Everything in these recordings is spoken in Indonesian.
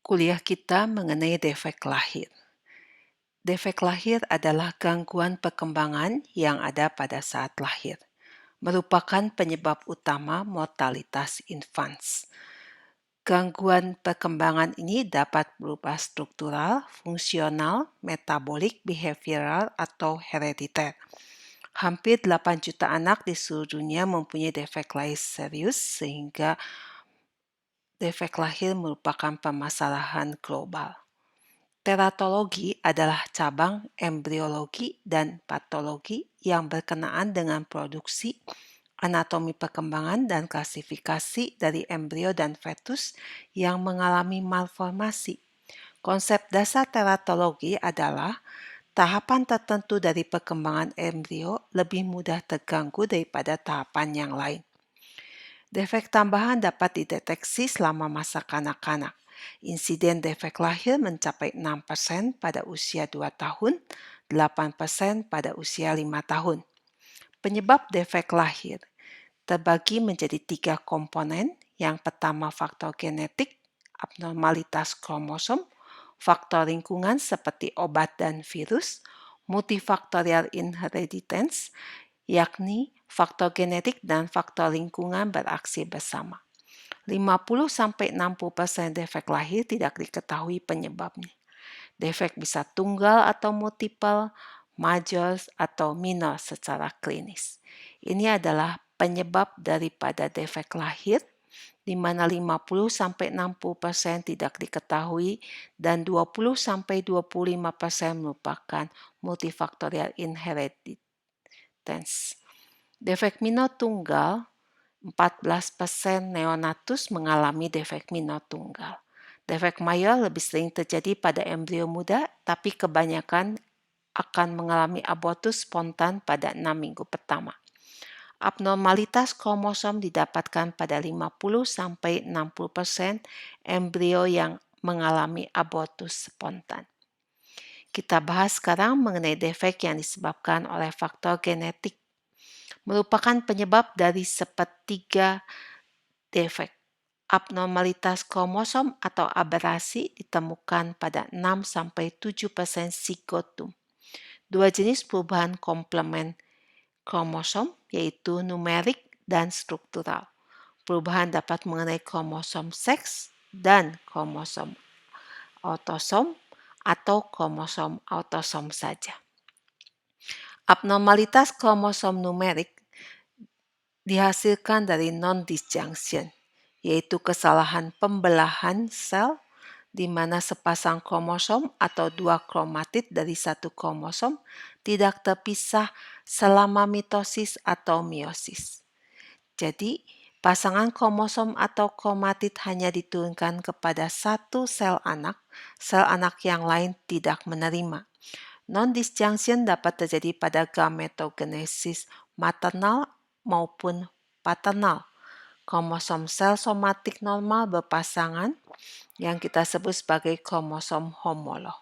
kuliah kita mengenai defek lahir. Defek lahir adalah gangguan perkembangan yang ada pada saat lahir, merupakan penyebab utama mortalitas infans. Gangguan perkembangan ini dapat berupa struktural, fungsional, metabolik, behavioral, atau herediter. Hampir 8 juta anak di seluruh dunia mempunyai defek lahir serius sehingga defek lahir merupakan permasalahan global. Teratologi adalah cabang embriologi dan patologi yang berkenaan dengan produksi, anatomi perkembangan dan klasifikasi dari embrio dan fetus yang mengalami malformasi. Konsep dasar teratologi adalah tahapan tertentu dari perkembangan embrio lebih mudah terganggu daripada tahapan yang lain. Defek tambahan dapat dideteksi selama masa kanak-kanak. Insiden defek lahir mencapai 6% pada usia 2 tahun, 8% pada usia 5 tahun. Penyebab defek lahir terbagi menjadi 3 komponen. Yang pertama faktor genetik, abnormalitas kromosom, faktor lingkungan seperti obat dan virus, multifaktorial inheritance, yakni faktor genetik dan faktor lingkungan beraksi bersama. 50-60% defek lahir tidak diketahui penyebabnya. Defek bisa tunggal atau multiple, major atau minor secara klinis. Ini adalah penyebab daripada defek lahir, di mana 50-60% tidak diketahui dan 20-25% merupakan multifaktorial inheritance. Defek minor tunggal, 14% neonatus mengalami defek minor tunggal. Defek mayor lebih sering terjadi pada embrio muda, tapi kebanyakan akan mengalami abortus spontan pada 6 minggu pertama. Abnormalitas kromosom didapatkan pada 50-60% embrio yang mengalami abortus spontan. Kita bahas sekarang mengenai defek yang disebabkan oleh faktor genetik. Merupakan penyebab dari sepertiga defek. Abnormalitas kromosom atau aberasi ditemukan pada 6-7% zikotum. Dua jenis perubahan komplement kromosom, yaitu numerik dan struktural. Perubahan dapat mengenai kromosom seks dan kromosom autosom atau kromosom autosom saja. Abnormalitas kromosom numerik dihasilkan dari non-disjunction, yaitu kesalahan pembelahan sel di mana sepasang kromosom atau dua kromatid dari satu kromosom tidak terpisah selama mitosis atau meiosis. Jadi, pasangan kromosom atau kromatid hanya diturunkan kepada satu sel anak yang lain tidak menerima. Non-disjunction dapat terjadi pada gametogenesis maternal maupun paternal. Kromosom sel somatik normal berpasangan yang kita sebut sebagai kromosom homolog.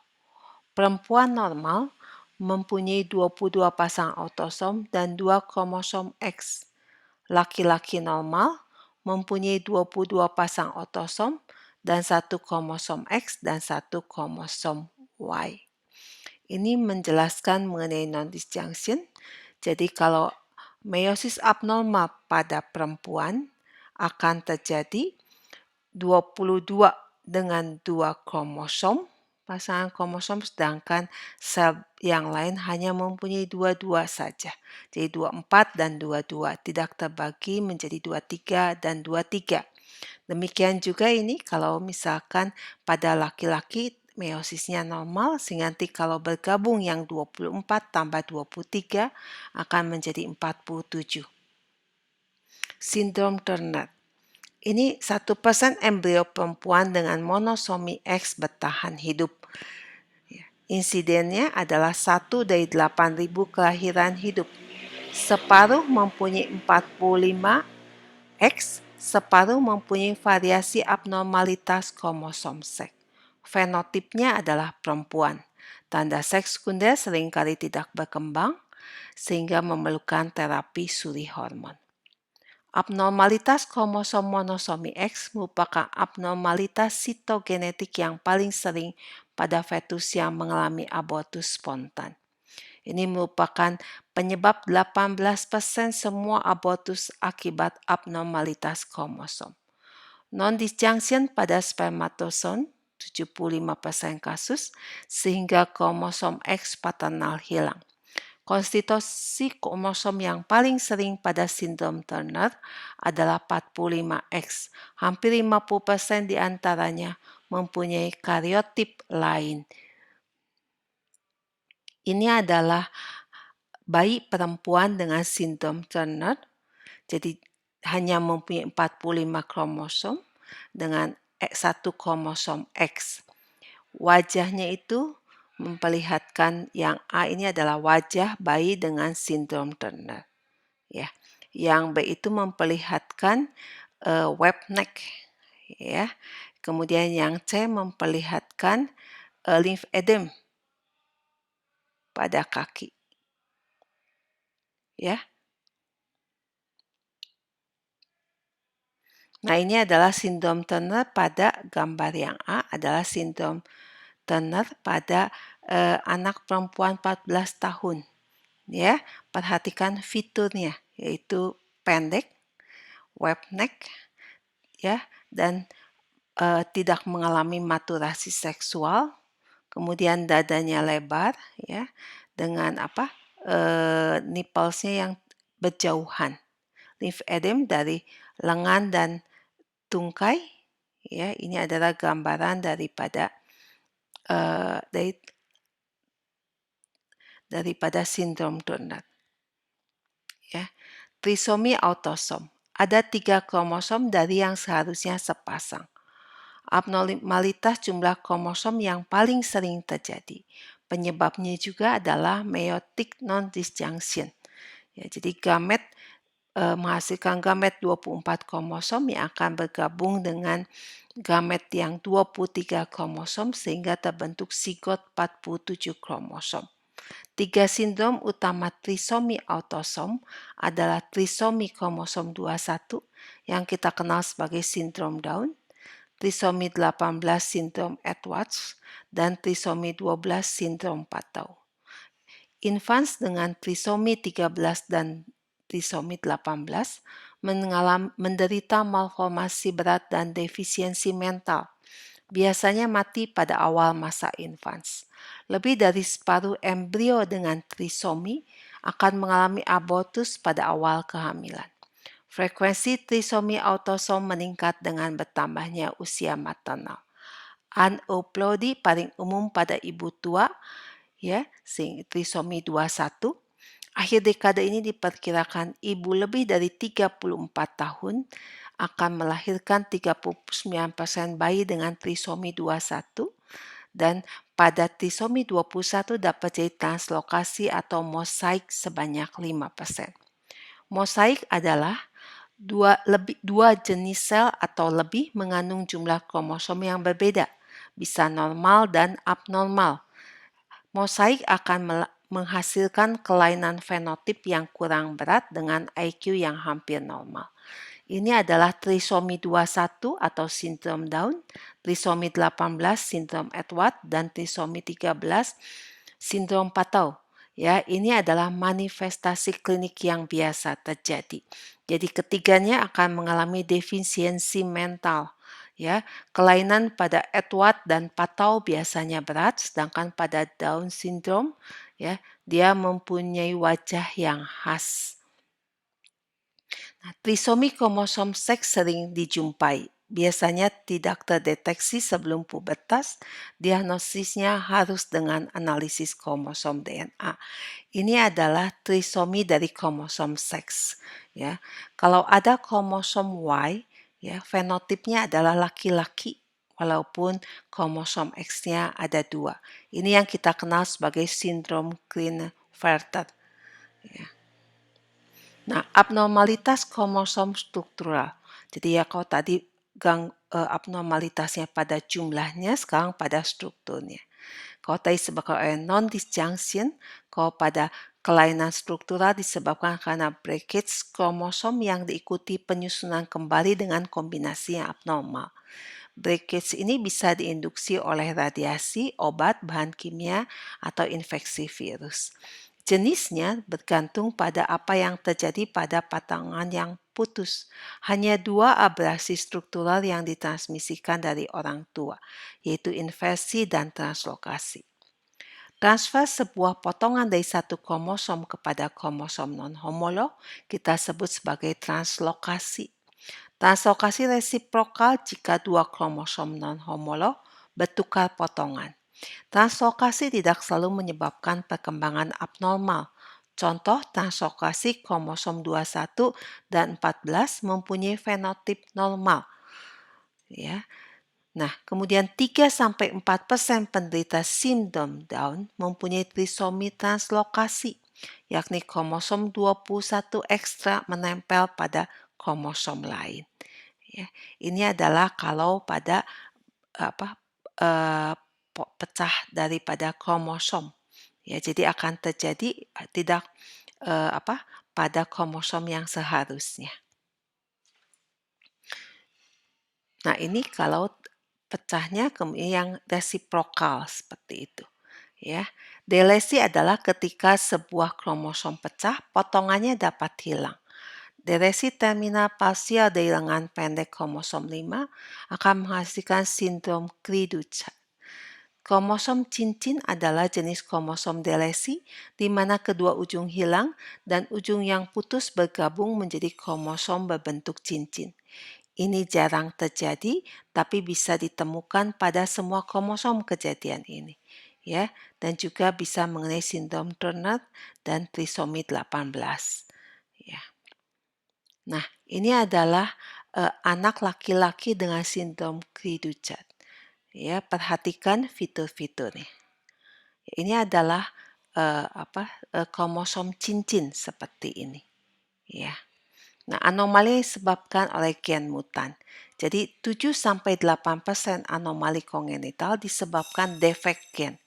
Perempuan normal mempunyai 22 pasang autosom dan 2 kromosom X. Laki-laki normal mempunyai 22 pasang autosom dan 1 kromosom X dan 1 kromosom Y. Ini menjelaskan mengenai non-disjunction. Jadi kalau meiosis abnormal pada perempuan akan terjadi 22 dengan 2 kromosom, pasangan kromosom, sedangkan sel yang lain hanya mempunyai 22 saja. Jadi 24 dan 22 tidak terbagi menjadi 23 dan 23. Demikian juga ini kalau misalkan pada laki-laki meosisnya normal, sehingga nanti kalau bergabung yang 24 tambah 23 akan menjadi 47. Sindrom Turner. Ini 1% embrio perempuan dengan monosomi X bertahan hidup. Insidennya adalah 1 dari 8.000 kelahiran hidup. Separuh mempunyai 45 X, separuh mempunyai variasi abnormalitas kromosom seks. Fenotipnya adalah perempuan. Tanda seks sekunder seringkali tidak berkembang sehingga memerlukan terapi suri hormon. Abnormalitas kromosom monosomi X merupakan abnormalitas sitogenetik yang paling sering pada fetus yang mengalami abortus spontan. Ini merupakan penyebab 18% semua abortus akibat abnormalitas kromosom. Non-disjunction pada spermatozoon 75% kasus sehingga kromosom X paternal hilang. Konstitusi kromosom yang paling sering pada sindrom Turner adalah 45X. Hampir 50% diantaranya mempunyai kariotip lain. Ini adalah bayi perempuan dengan sindrom Turner, jadi hanya mempunyai 45 kromosom dengan satu kromosom X. Wajahnya itu memperlihatkan yang A ini adalah wajah bayi dengan sindrom Turner. Ya, yang B itu memperlihatkan web neck. Ya, kemudian yang C memperlihatkan lymphedema pada kaki. Ya. Nah, ini adalah sindrom Turner pada gambar yang A adalah sindrom Turner pada anak perempuan 14 tahun. Ya, perhatikan fiturnya yaitu pendek, web neck, ya, dan tidak mengalami maturasi seksual. Kemudian dadanya lebar, ya, dengan nipplesnya yang berjauhan. Lymphedema dari lengan dan tungkai, ya, ini adalah gambaran daripada sindrom Turner. Ya, trisomi autosom. Ada 3 kromosom dari yang seharusnya sepasang. Abnormalitas jumlah kromosom yang paling sering terjadi. Penyebabnya juga adalah meiotic non-disjunction. Ya, jadi gamet menghasilkan gamet 24 kromosom yang akan bergabung dengan gamet yang 23 kromosom sehingga terbentuk zigot 47 kromosom. 3 sindrom utama trisomi autosom adalah trisomi kromosom 21 yang kita kenal sebagai sindrom Down, trisomi 18 sindrom Edwards, dan trisomi 12 sindrom Patau. Infants dengan trisomi 13 dan trisomi 18 menderita malformasi berat dan defisiensi mental. Biasanya mati pada awal masa infans. Lebih dari separuh embrio dengan trisomi akan mengalami abortus pada awal kehamilan. Frekuensi trisomi autosom meningkat dengan bertambahnya usia maternal. Aneuploidy paling umum pada ibu tua, ya, trisomi 21. Akhir dekade ini diperkirakan ibu lebih dari 34 tahun akan melahirkan 39% bayi dengan trisomi 21 dan pada trisomi 21 dapat jadi translokasi atau mosaik sebanyak 5%. Mosaik adalah dua jenis sel atau lebih mengandung jumlah kromosom yang berbeda, bisa normal dan abnormal. Mosaik akan menghasilkan kelainan fenotip yang kurang berat dengan IQ yang hampir normal. Ini adalah trisomi 21 atau sindrom Down, trisomi 18 sindrom Edwards, dan trisomi 13 sindrom Patau. Ya, ini adalah manifestasi klinik yang biasa terjadi. Jadi ketiganya akan mengalami defisiensi mental. Ya, kelainan pada Edwards dan Patau biasanya berat, sedangkan pada Down syndrome, ya, dia mempunyai wajah yang khas. Nah, trisomi kromosom seks sering dijumpai. Biasanya tidak terdeteksi sebelum pubertas, diagnosisnya harus dengan analisis kromosom DNA. Ini adalah trisomi dari kromosom seks. Ya, kalau ada kromosom Y, ya, fenotipnya adalah laki-laki, walaupun kromosom X-nya ada 2. Ini yang kita kenal sebagai sindrom Klinefelter. Ya. Nah, abnormalitas kromosom struktural. Jadi ya kalau tadi abnormalitasnya pada jumlahnya, sekarang pada strukturnya. Kalau tadi sebagai non-disjunction, kalau pada Kelainan struktural disebabkan karena breakage kromosom yang diikuti penyusunan kembali dengan kombinasi yang abnormal. Breakage ini bisa diinduksi oleh radiasi, obat, bahan kimia, atau infeksi virus. Jenisnya bergantung pada apa yang terjadi pada patangan yang putus. Hanya 2 abrasi struktural yang ditransmisikan dari orang tua, yaitu inversi dan translokasi. Transfer sebuah potongan dari satu kromosom kepada kromosom non-homolog kita sebut sebagai translokasi. Translokasi resiprokal jika 2 kromosom non-homolog bertukar potongan. Translokasi tidak selalu menyebabkan perkembangan abnormal. Contoh translokasi kromosom 21 dan 14 mempunyai fenotip normal. Ya. Nah, kemudian 3-4% penderita sindrom Down mempunyai trisomi translokasi, yakni kromosom 21 ekstra menempel pada kromosom lain. Ya, ini adalah kalau pada pecah daripada kromosom. Ya, jadi akan terjadi tidak pada kromosom yang seharusnya. Nah, ini kalau pecahnya yang resiprokal seperti itu. Ya, delesi adalah ketika sebuah kromosom pecah, potongannya dapat hilang. Delesi terminal parsial dari lengan pendek kromosom 5 akan menghasilkan sindrom Cri-du-Chat. Kromosom cincin adalah jenis kromosom delesi di mana kedua ujung hilang dan ujung yang putus bergabung menjadi kromosom berbentuk cincin. Ini jarang terjadi, tapi bisa ditemukan pada semua kromosom kejadian ini. Ya, dan juga bisa mengenai sindrom Turner dan trisomi 18. Ya. Nah, ini adalah anak laki-laki dengan sindrom Cri-du-Chat. Ya, perhatikan fitur-fiturnya. Ini adalah kromosom cincin seperti ini. Ya. Nah, anomali disebabkan oleh gen mutan. Jadi 7-8% anomali kongenital disebabkan defek gen.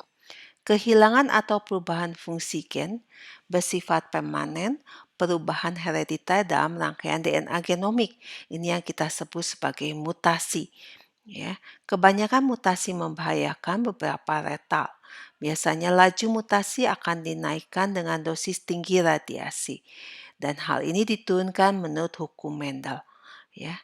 Kehilangan atau perubahan fungsi gen bersifat permanen, perubahan herediter dalam rangkaian DNA genomik. Ini yang kita sebut sebagai mutasi. Ya, kebanyakan mutasi membahayakan, beberapa letal. Biasanya laju mutasi akan dinaikkan dengan dosis tinggi radiasi. Dan hal ini diturunkan menurut hukum Mendel. Ya,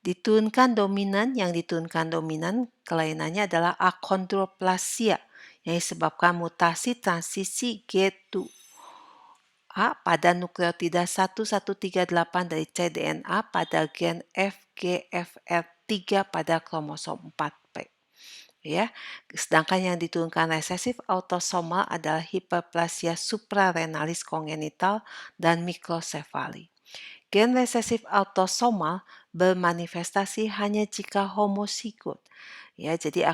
yang diturunkan dominan kelainannya adalah achondroplasia yang disebabkan mutasi transisi G2A pada nukleotida 1138 dari cDNA pada gen FGFR3 pada kromosom 4P. Ya, sedangkan yang diturunkan resesif autosomal adalah hiperplasia suprarenalis kongenital dan mikrosefali. Gen resesif autosomal bermanifestasi hanya jika homozigot. Ya, jadi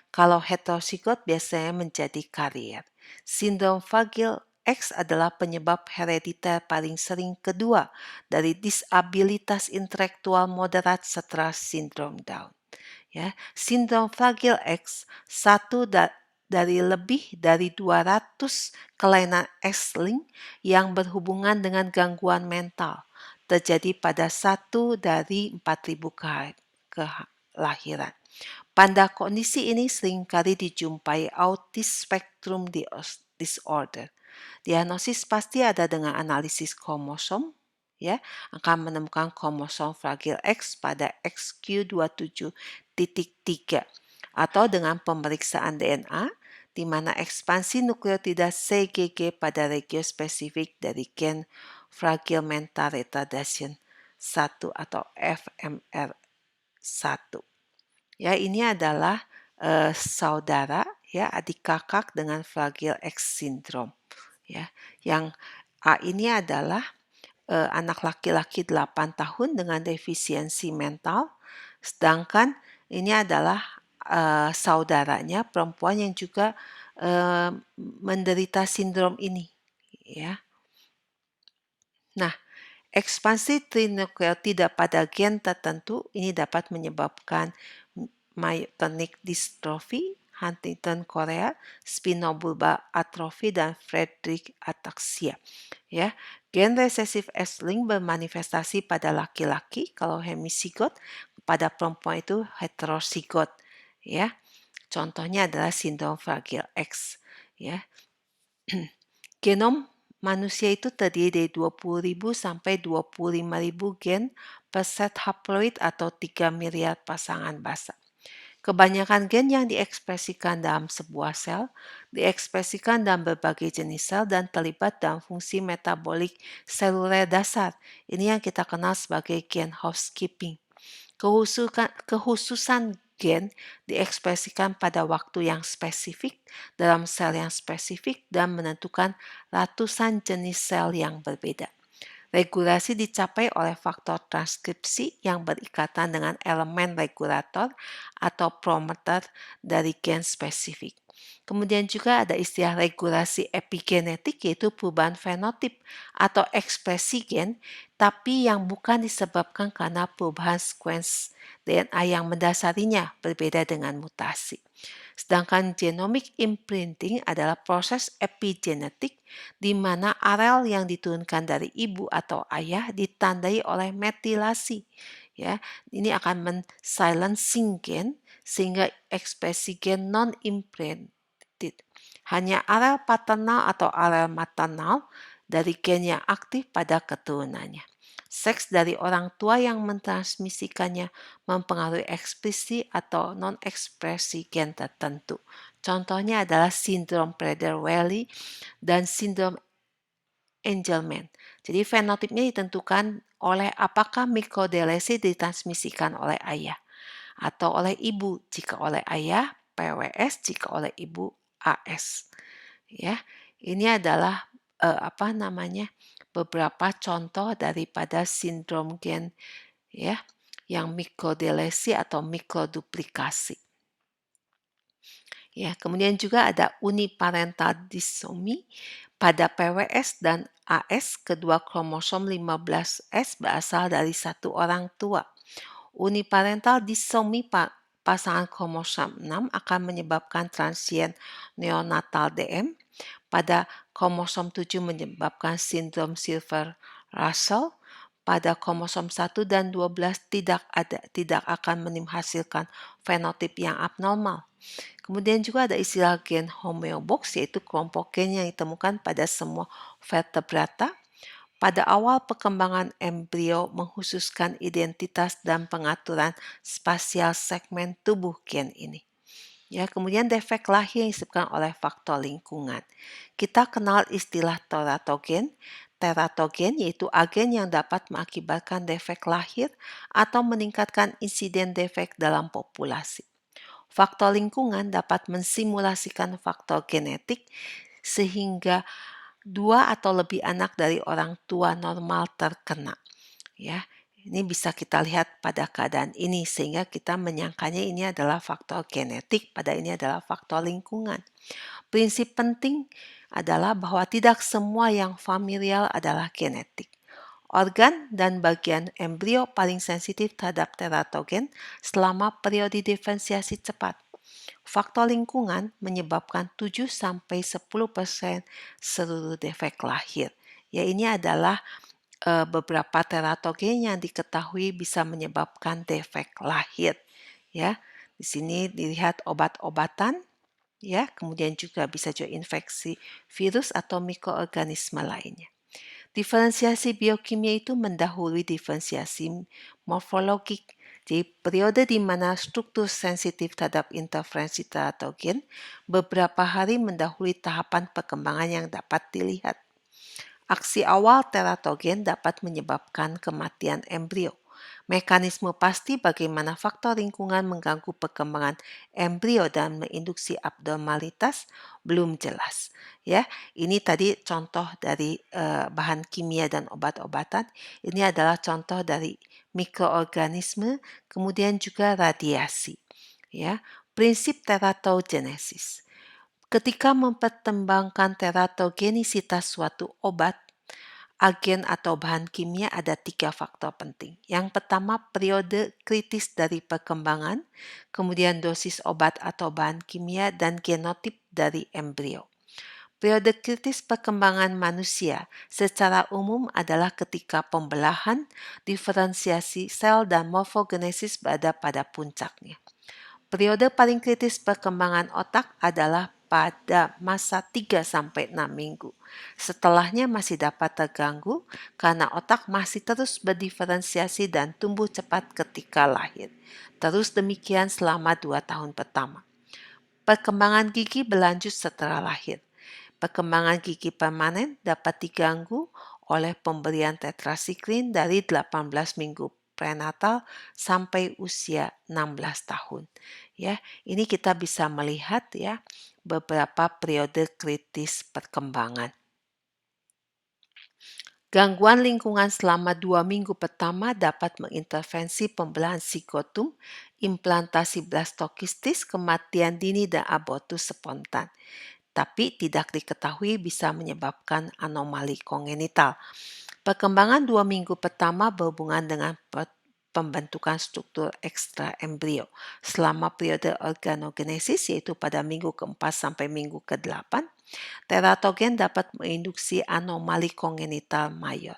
kalau heterozigot biasanya menjadi karier. Sindrom Fragile X adalah penyebab herediter paling sering kedua dari disabilitas intelektual moderat setelah sindrom Down. Ya, sindrom Fragile X satu dari lebih dari 200 kelainan X-linked yang berhubungan dengan gangguan mental terjadi pada 1 dari 4.000 kelahiran. Pada kondisi ini seringkali dijumpai autis spectrum disorder. Diagnosis pasti ada dengan analisis kromosom, ya, akan menemukan kromosom Fragile X pada XQ27.3 atau dengan pemeriksaan DNA di mana ekspansi nukleotida CGG pada regio spesifik dari gen Fragile Mental Retardation 1 atau FMR1. Ya, ini adalah saudara, ya, adik kakak dengan Fragile X syndrome. Ya, yang A ini adalah anak laki-laki 8 tahun dengan defisiensi mental, sedangkan ini adalah saudaranya perempuan yang juga menderita sindrom ini. Ya. Nah, ekspansi trinukleotida pada gen tertentu ini dapat menyebabkan myotonic dystrophy, Huntington chorea, spinobulbar atrophy, dan Friedreich ataxia. Ya, gen resesif X-linked bermanifestasi pada laki-laki kalau hemizigot, pada perempuan itu heterozigot. Ya, contohnya adalah sindrom Fragile X. Ya, genom manusia itu terdiri dari 20.000 sampai 25.000 gen per set haploid atau 3 miliar pasangan basa. Kebanyakan gen yang diekspresikan dalam sebuah sel diekspresikan dalam berbagai jenis sel dan terlibat dalam fungsi metabolik seluler dasar. Ini yang kita kenal sebagai gen housekeeping. Kekhususan gen diekspresikan pada waktu yang spesifik dalam sel yang spesifik dan menentukan ratusan jenis sel yang berbeda. Regulasi dicapai oleh faktor transkripsi yang berikatan dengan elemen regulator atau promoter dari gen spesifik. Kemudian juga ada istilah regulasi epigenetik, yaitu perubahan fenotip atau ekspresi gen, tapi yang bukan disebabkan karena perubahan sekuens DNA yang mendasarinya berbeda dengan mutasi. Sedangkan genomic imprinting adalah proses epigenetik di mana arel yang diturunkan dari ibu atau ayah ditandai oleh metilasi. Ya, ini akan men-silencing gen sehingga ekspresi gen non-imprinted. Hanya arel paternal atau arel maternal dari gen yang aktif pada keturunannya. Seks dari orang tua yang mentransmisikannya mempengaruhi ekspresi atau non-ekspresi gen tertentu. Contohnya adalah sindrom Prader-Willi dan sindrom Angelman. Jadi fenotipnya ditentukan oleh apakah mikrodelesi ditransmisikan oleh ayah atau oleh ibu. Jika oleh ayah, PWS; jika oleh ibu, AS. Ya, ini adalah beberapa contoh daripada sindrom gen ya yang mikrodelesi atau mikroduplikasi. Ya, kemudian juga ada uniparental disomi pada PWS dan AS. Kedua kromosom 15S berasal dari satu orang tua. Uniparental disomi pasangan kromosom 6 akan menyebabkan transien neonatal DM. Pada kromosom 7 menyebabkan sindrom Silver-Russell. Pada kromosom 1 dan 12 tidak akan menghasilkan fenotip yang abnormal. Kemudian juga ada istilah gen homeobox, yaitu kelompok gen yang ditemukan pada semua vertebrata. Pada awal perkembangan embrio mengkhususkan identitas dan pengaturan spasial segmen tubuh gen ini. Ya, kemudian defek lahir yang disebabkan oleh faktor lingkungan. Kita kenal istilah teratogen. Teratogen yaitu agen yang dapat mengakibatkan defek lahir atau meningkatkan insiden defek dalam populasi. Faktor lingkungan dapat mensimulasikan faktor genetik sehingga 2 atau lebih anak dari orang tua normal terkena. Ya, ini bisa kita lihat pada keadaan ini sehingga kita menyangkanya ini adalah faktor genetik, pada ini adalah faktor lingkungan. Prinsip penting adalah bahwa tidak semua yang familial adalah genetik. Organ dan bagian embrio paling sensitif terhadap teratogen selama periode diferensiasi cepat. Faktor lingkungan menyebabkan 7-10% seluruh defek lahir. Ya, ini adalah beberapa teratogen yang diketahui bisa menyebabkan defek lahir. Ya, di sini dilihat obat-obatan, ya, kemudian juga bisa juga infeksi virus atau mikroorganisme lainnya. Diferensiasi biokimia itu mendahului diferensiasi morfologik. Jadi periode di mana struktur sensitif terhadap interferensi teratogen beberapa hari mendahului tahapan perkembangan yang dapat dilihat. Aksi awal teratogen dapat menyebabkan kematian embrio. Mekanisme pasti bagaimana faktor lingkungan mengganggu perkembangan embrio dan menginduksi abnormalitas belum jelas. Ya, ini tadi contoh dari bahan kimia dan obat-obatan. Ini adalah contoh dari mikroorganisme, kemudian juga radiasi. Ya, prinsip teratogenesis. Ketika mempertimbangkan teratogenisitas suatu obat, agen atau bahan kimia ada 3 faktor penting. Yang pertama, periode kritis dari perkembangan, kemudian dosis obat atau bahan kimia, dan genotip dari embrio. Periode kritis perkembangan manusia secara umum adalah ketika pembelahan, diferensiasi sel, dan morfogenesis berada pada puncaknya. Periode paling kritis perkembangan otak adalah pada masa 3-6 minggu. Setelahnya masih dapat terganggu karena otak masih terus berdiferensiasi dan tumbuh cepat ketika lahir. Terus demikian selama 2 tahun pertama. Perkembangan gigi berlanjut setelah lahir. Perkembangan gigi permanen dapat diganggu oleh pemberian tetrasiklin dari 18 minggu prenatal sampai usia 16 tahun. Ya, ini kita bisa melihat ya beberapa periode kritis perkembangan. Gangguan lingkungan selama 2 minggu pertama dapat mengintervensi pembelahan psikotum, implantasi blastokistis, kematian dini, dan abortus spontan. Tapi tidak diketahui bisa menyebabkan anomali kongenital. Perkembangan 2 minggu pertama berhubungan dengan pembentukan struktur ekstra embrio. Selama periode organogenesis, yaitu pada minggu ke-4 sampai minggu ke-8, teratogen dapat menginduksi anomali kongenital mayor.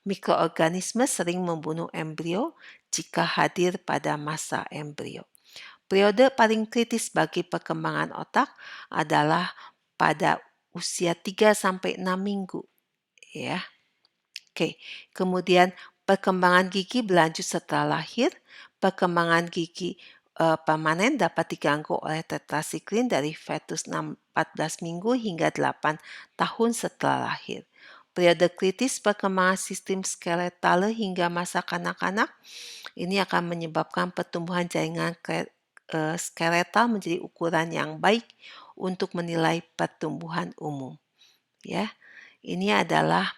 Mikroorganisme sering membunuh embrio jika hadir pada masa embrio. Periode paling kritis bagi perkembangan otak adalah pada usia 3-6 minggu. Ya. Oke. Kemudian perkembangan gigi berlanjut setelah lahir. Perkembangan gigi permanen dapat diganggu oleh tetrasiklin dari fetus 14 minggu hingga 8 tahun setelah lahir. Periode kritis perkembangan sistem skeletale hingga masa kanak-kanak ini akan menyebabkan pertumbuhan jaringan skeletal menjadi ukuran yang baik untuk menilai pertumbuhan umum. Ya, ini adalah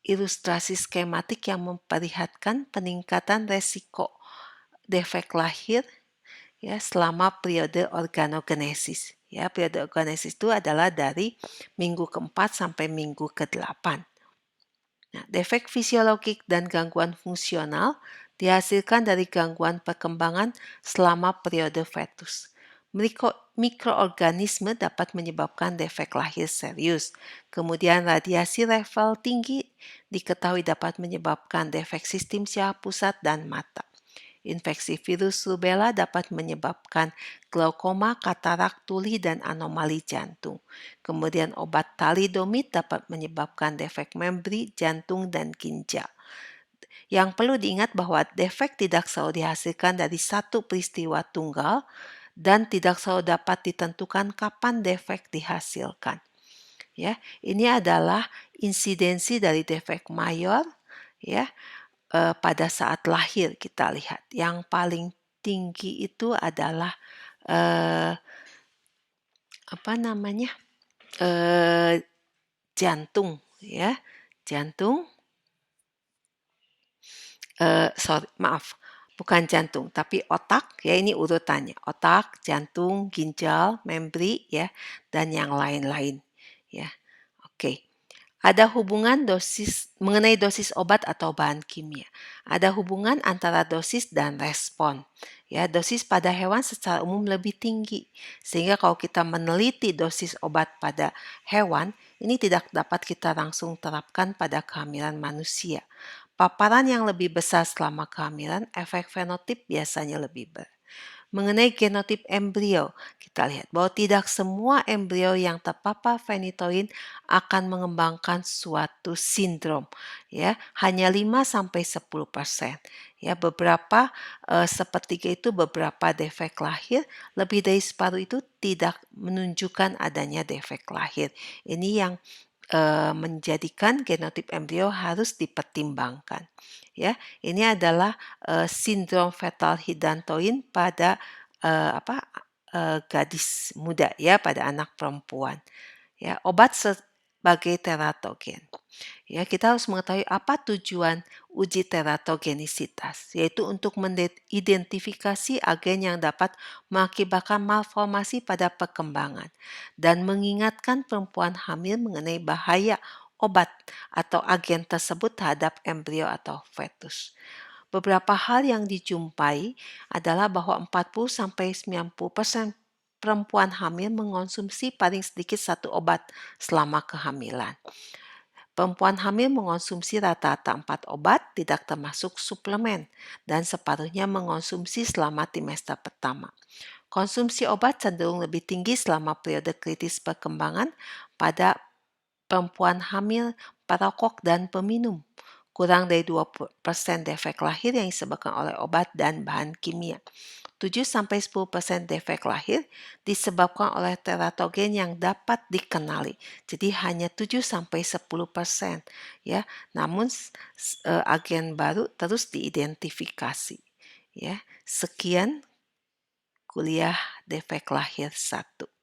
ilustrasi skematik yang memperlihatkan peningkatan resiko defek lahir ya selama periode organogenesis. Ya, periode organogenesis itu adalah dari minggu ke-4 sampai minggu ke-8. Nah, defek fisiologik dan gangguan fungsional dihasilkan dari gangguan perkembangan selama periode fetus. Mikroorganisme dapat menyebabkan defek lahir serius. Kemudian radiasi level tinggi diketahui dapat menyebabkan defek sistem syaraf pusat dan mata. Infeksi virus rubella dapat menyebabkan glaukoma, katarak, tuli, dan anomali jantung. Kemudian obat thalidomid dapat menyebabkan defek membri, jantung, dan ginjal. Yang perlu diingat bahwa defek tidak selalu dihasilkan dari satu peristiwa tunggal dan tidak selalu dapat ditentukan kapan defek dihasilkan. Ya, ini adalah insidensi dari defek mayor ya pada saat lahir kita lihat. Yang paling tinggi itu adalah jantung ya. Jantung bukan jantung, tapi otak ya, ini urutannya. Otak, jantung, ginjal, membri ya, dan yang lain-lain ya. Oke. Ada hubungan mengenai dosis obat atau bahan kimia. Ada hubungan antara dosis dan respon. Ya, dosis pada hewan secara umum lebih tinggi. Sehingga kalau kita meneliti dosis obat pada hewan, ini tidak dapat kita langsung terapkan pada kehamilan manusia. Paparan yang lebih besar selama kehamilan, efek fenotip biasanya lebih besar. Mengenai genotip embrio, kita lihat bahwa tidak semua embrio yang terpapar phenytoin akan mengembangkan suatu sindrom, ya, hanya 5-10%. Ya, beberapa sepertiga itu beberapa defek lahir, lebih dari separuh itu tidak menunjukkan adanya defek lahir. Ini yang menjadikan genotip embrio harus dipertimbangkan. Ya, ini adalah sindrom fetal hydantoin pada gadis muda ya, pada anak perempuan. Ya, obat sebagai teratogen. Ya, kita harus mengetahui apa tujuan uji teratogenisitas, yaitu untuk mengidentifikasi agen yang dapat mengakibatkan malformasi pada perkembangan dan mengingatkan perempuan hamil mengenai bahaya obat atau agen tersebut terhadap embrio atau fetus. Beberapa hal yang dijumpai adalah bahwa 40-90% perempuan hamil mengonsumsi paling sedikit satu obat selama kehamilan. Perempuan hamil mengonsumsi rata-rata 4 obat, tidak termasuk suplemen, dan separuhnya mengonsumsi selama trimester pertama. Konsumsi obat cenderung lebih tinggi selama periode kritis perkembangan pada perempuan hamil, perokok, dan peminum. Kurang dari 20% defek lahir yang disebabkan oleh obat dan bahan kimia. 7-10% defek lahir disebabkan oleh teratogen yang dapat dikenali. Jadi hanya 7-10% ya. Namun agen baru terus diidentifikasi ya. Sekian kuliah defek lahir 1.